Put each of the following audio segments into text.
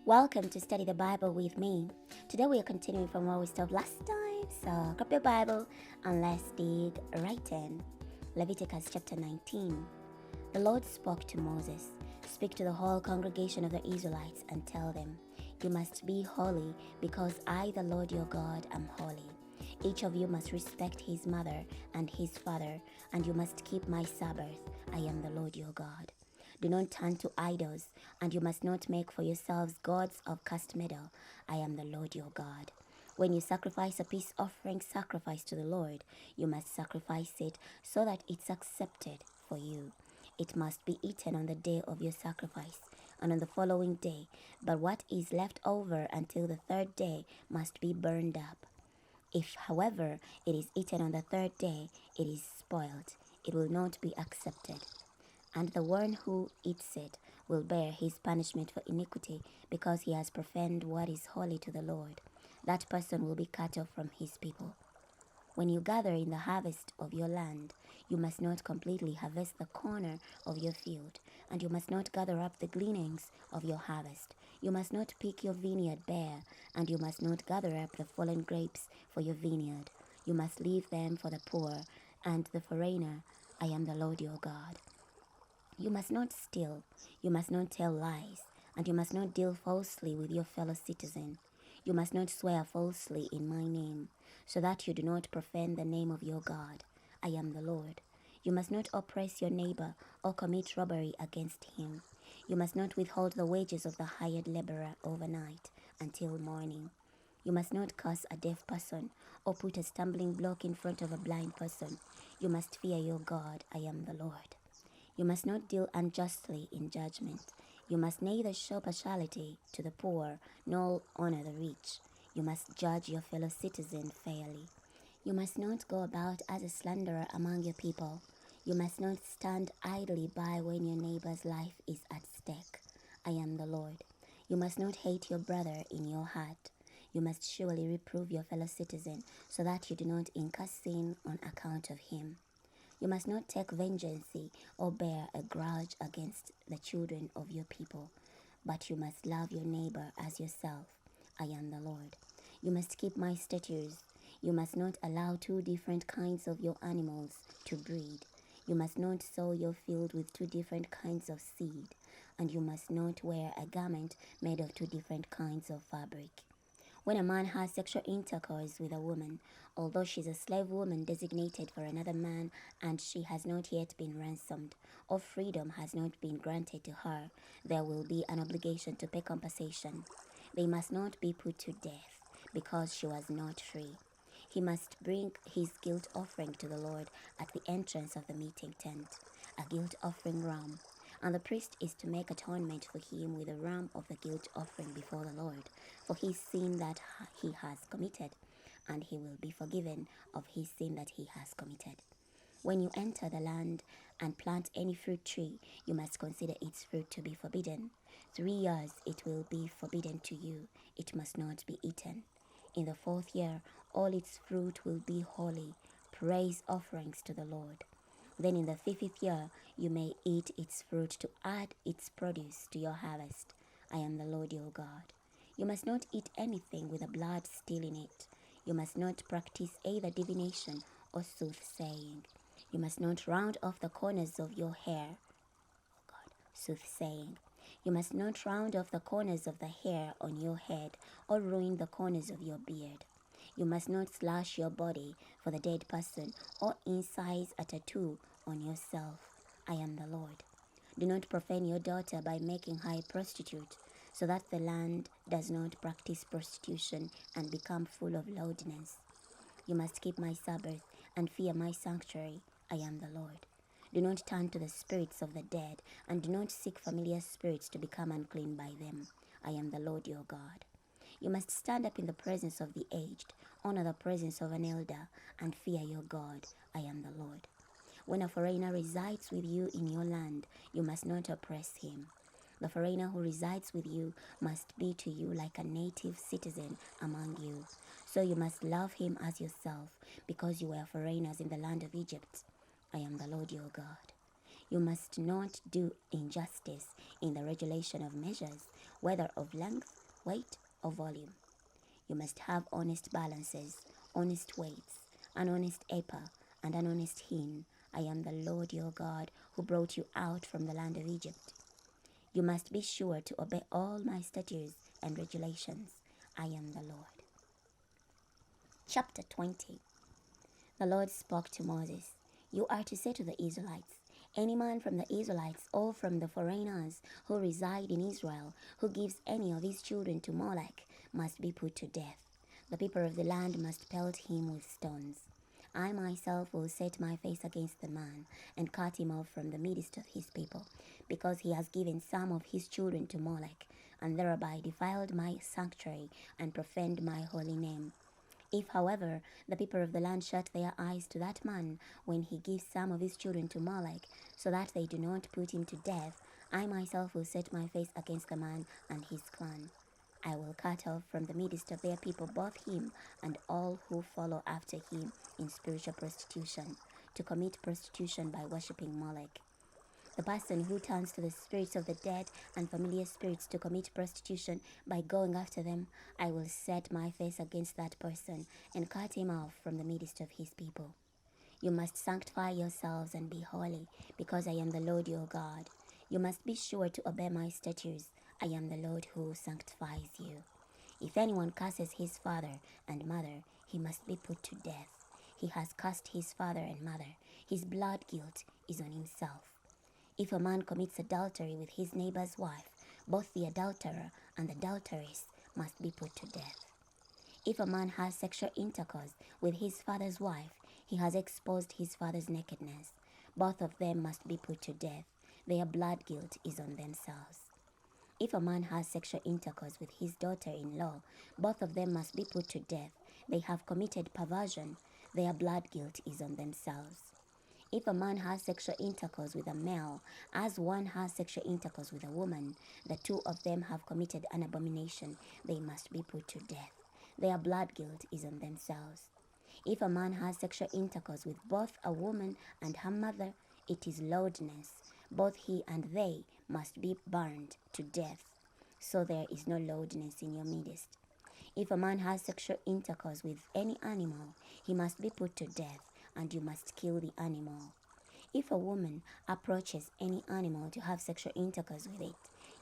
Welcome to Study the Bible with me. Today we are continuing from where we stopped last time. So grab your Bible and let's dig right in. Leviticus chapter 19. The Lord spoke to Moses, "Speak to the whole congregation of the Israelites and tell them, you must be holy because I, the Lord your God, am holy. Each of you must respect his mother and his father, and you must keep my Sabbath. I am the Lord your God. Do not turn to idols, and you must not make for yourselves gods of cast metal. I am the Lord your God. When you sacrifice a peace offering sacrifice to the Lord, you must sacrifice it so that it's accepted for you. It must be eaten on the day of your sacrifice and on the following day, but what is left over until the third day must be burned up. If, however, it is eaten on the third day, it is spoiled. It will not be accepted. And the one who eats it will bear his punishment for iniquity, because he has profaned what is holy to the Lord. That person will be cut off from his people. When you gather in the harvest of your land, you must not completely harvest the corner of your field, and you must not gather up the gleanings of your harvest. You must not pick your vineyard bare, and you must not gather up the fallen grapes for your vineyard. You must leave them for the poor and the foreigner. I am the Lord your God. You must not steal, you must not tell lies, and you must not deal falsely with your fellow citizen. You must not swear falsely in my name, so that you do not profane the name of your God. I am the Lord. You must not oppress your neighbor or commit robbery against him. You must not withhold the wages of the hired laborer overnight until morning. You must not curse a deaf person or put a stumbling block in front of a blind person. You must fear your God. I am the Lord. You must not deal unjustly in judgment. You must neither show partiality to the poor nor honor the rich. You must judge your fellow citizen fairly. You must not go about as a slanderer among your people. You must not stand idly by when your neighbor's life is at stake. I am the Lord. You must not hate your brother in your heart. You must surely reprove your fellow citizen, so that you do not incur sin on account of him. You must not take vengeance or bear a grudge against the children of your people, but you must love your neighbor as yourself. I am the Lord. You must keep my statutes. You must not allow two different kinds of your animals to breed. You must not sow your field with two different kinds of seed, and you must not wear a garment made of two different kinds of fabric. When a man has sexual intercourse with a woman, although she is a slave woman designated for another man and she has not yet been ransomed, or freedom has not been granted to her, there will be an obligation to pay compensation. They must not be put to death because she was not free. He must bring his guilt offering to the Lord at the entrance of the meeting tent, a guilt offering ram. And the priest is to make atonement for him with a ram of the guilt offering before the Lord, for his sin that he has committed, and he will be forgiven of his sin that he has committed. When you enter the land and plant any fruit tree, you must consider its fruit to be forbidden. 3 years it will be forbidden to you. It must not be eaten. In the 4th year, all its fruit will be holy, praise offerings to the Lord. Then in the 50th year, you may eat its fruit to add its produce to your harvest. I am the Lord your God. You must not eat anything with the blood still in it. You must not practice either divination or soothsaying. You must not round off the corners of your hair. Soothsaying. You must not round off the corners of the hair on your head or ruin the corners of your beard. You must not slash your body for the dead person or incise a tattoo on yourself. I am the Lord. Do not profane your daughter by making her a prostitute, so that the land does not practice prostitution and become full of lewdness. You must keep my Sabbath and fear my sanctuary. I am the Lord. Do not turn to the spirits of the dead, and do not seek familiar spirits to become unclean by them. I am the Lord your God. You must stand up in the presence of the aged, honor the presence of an elder, and fear your God. I am the Lord. When a foreigner resides with you in your land, you must not oppress him. The foreigner who resides with you must be to you like a native citizen among you. So you must love him as yourself, because you were foreigners in the land of Egypt. I am the Lord your God. You must not do injustice in the regulation of measures whether of length, weight, or volume. You must have honest balances, honest weights, an honest ephah, and an honest hin. I am the Lord your God who brought you out from the land of Egypt. You must be sure to obey all my statutes and regulations. I am the Lord. Chapter 20. The Lord spoke to Moses. You are to say to the Israelites, any man from the Israelites or from the foreigners who reside in Israel, who gives any of his children to Molech, must be put to death. The people of the land must pelt him with stones. I myself will set my face against the man and cut him off from the midst of his people, because he has given some of his children to Molech, and thereby defiled my sanctuary and profaned my holy name. If, however, the people of the land shut their eyes to that man when he gives some of his children to Molech, so that they do not put him to death, I myself will set my face against the man and his clan. I will cut off from the midst of their people both him and all who follow after him in spiritual prostitution, to commit prostitution by worshipping Molech. The person who turns to the spirits of the dead and familiar spirits to commit prostitution by going after them, I will set my face against that person and cut him off from the midst of his people. You must sanctify yourselves and be holy, because I am the Lord your God. You must be sure to obey my statutes. I am the Lord who sanctifies you. If anyone curses his father and mother, he must be put to death. He has cursed his father and mother. His blood guilt is on himself. If a man commits adultery with his neighbor's wife, both the adulterer and the adulteress must be put to death. If a man has sexual intercourse with his father's wife, he has exposed his father's nakedness. Both of them must be put to death. Their blood guilt is on themselves. If a man has sexual intercourse with his daughter-in-law, both of them must be put to death. They have committed perversion. Their blood guilt is on themselves. If a man has sexual intercourse with a male, as one has sexual intercourse with a woman, the two of them have committed an abomination. They must be put to death. Their blood guilt is on themselves. If a man has sexual intercourse with both a woman and her mother, it is lewdness. Both he and they must be burned to death. So there is no lewdness in your midst. If a man has sexual intercourse with any animal, he must be put to death, and you must kill the animal. If a woman approaches any animal to have sexual intercourse with it,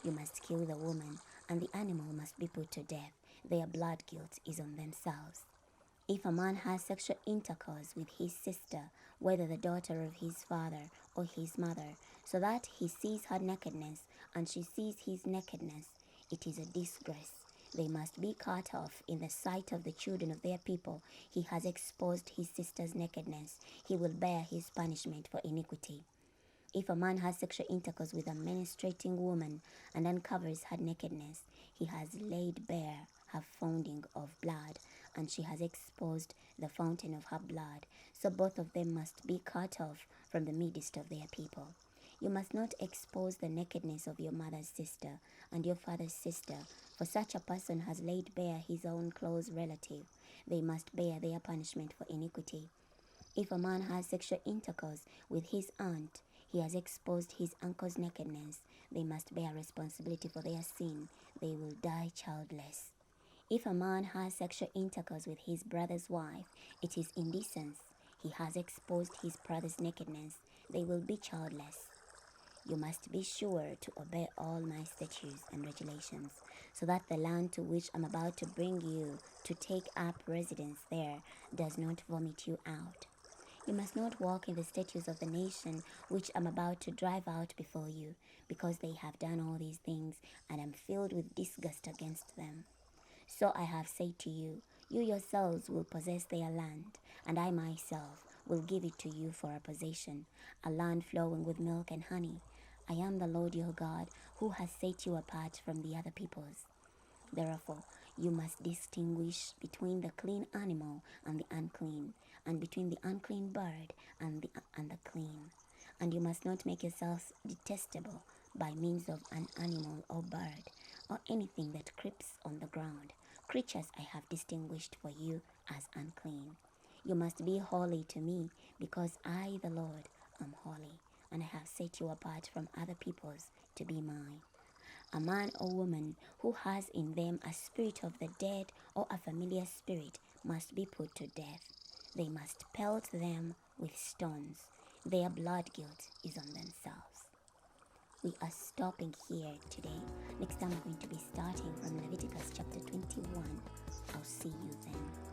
you must kill the woman, and the animal must be put to death. Their blood guilt is on themselves. If a man has sexual intercourse with his sister, whether the daughter of his father or his mother, so that he sees her nakedness and she sees his nakedness, it is a disgrace. They must be cut off in the sight of the children of their people. He has exposed his sister's nakedness. He will bear his punishment for iniquity. If a man has sexual intercourse with a menstruating woman and uncovers her nakedness, he has laid bare her fountain of blood, and she has exposed the fountain of her blood. So both of them must be cut off from the midst of their people. You must not expose the nakedness of your mother's sister and your father's sister, for such a person has laid bare his own close relative. They must bear their punishment for iniquity. If a man has sexual intercourse with his aunt, he has exposed his uncle's nakedness. They must bear responsibility for their sin. They will die childless. If a man has sexual intercourse with his brother's wife, it is indecent. He has exposed his brother's nakedness. They will be childless. You must be sure to obey all my statutes and regulations, so that the land to which I'm about to bring you to take up residence there does not vomit you out. You must not walk in the statutes of the nation which I'm about to drive out before you, because they have done all these things, and am filled with disgust against them. So I have said to you, you yourselves will possess their land, and I myself will give it to you for a possession, a land flowing with milk and honey. I am the Lord your God, who has set you apart from the other peoples. Therefore, you must distinguish between the clean animal and the unclean, and between the unclean bird and the clean. And you must not make yourselves detestable by means of an animal or bird, or anything that creeps on the ground. Creatures I have distinguished for you as unclean. You must be holy to me, because I, the Lord, am holy, and I have set you apart from other peoples to be mine. A man or woman who has in them a spirit of the dead or a familiar spirit must be put to death. They must pelt them with stones. Their blood guilt is on themselves. We are stopping here today. Next time we're going to be starting from Leviticus chapter 21. I'll see you then.